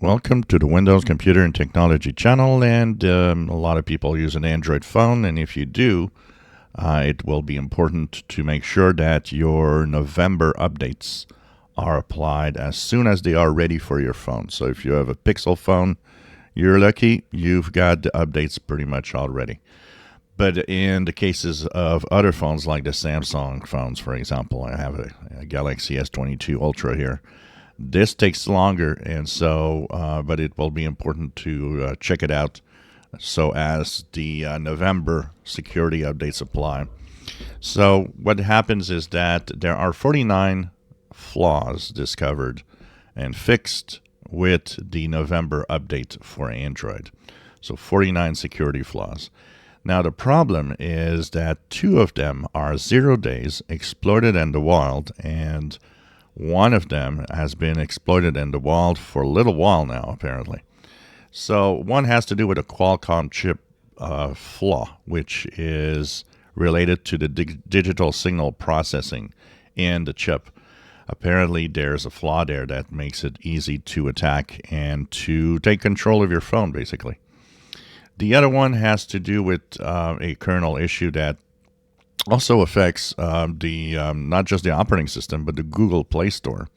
Welcome to the Windows Computer and Technology channel, and a lot of people use an Android phone, and if you do, it will be important to make sure that your November updates are applied as soon as they are ready for your phone. So if you have a Pixel phone, you're lucky, you've got the updates pretty much already. But in the cases of other phones like the Samsung phones, for example, I have a Galaxy S22 Ultra here. This takes longer, and so, but it will be important to check it out so as the November security updates apply. So, what happens is that there are 49 flaws discovered and fixed with the November update for Android. So, 49 security flaws. Now, the problem is that two of them are 0 days exploited in the wild, and one of them has been exploited in the wild for a little while now, apparently. So one has to do with a Qualcomm chip flaw, which is related to the digital signal processing in the chip. Apparently, there's a flaw there that makes it easy to attack and to take control of your phone, basically. The other one has to do with a kernel issue that also affects not just the operating system, but the Google Play Store.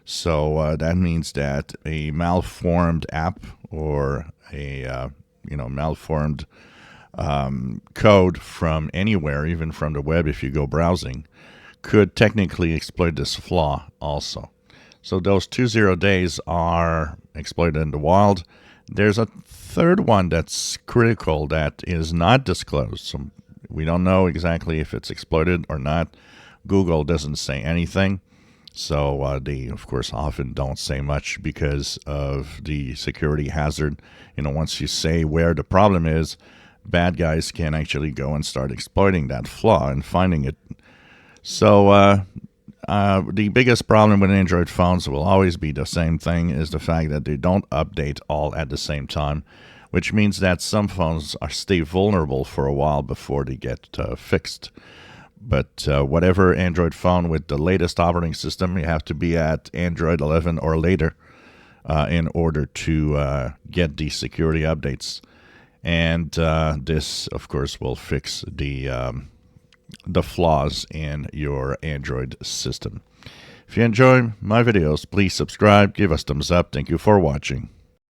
So that means that a malformed app or a malformed code from anywhere, even from the web, if you go browsing, could technically exploit this flaw also. So those 20 days are exploited in the wild. There's a third one that's critical that is not disclosed. So we don't know exactly if it's exploited or not. Google doesn't say anything. So they, of course, often don't say much because of the security hazard. Once you say where the problem is, bad guys can actually go and start exploiting that flaw and finding it. So the biggest problem with Android phones will always be the same thing, is the fact that they don't update all at the same time, which means that some phones stay vulnerable for a while before they get fixed. But whatever Android phone with the latest operating system, you have to be at Android 11 or later in order to get the security updates. And this, of course, will fix the flaws in your Android system. If you enjoy my videos, please subscribe, give us thumbs up. Thank you for watching.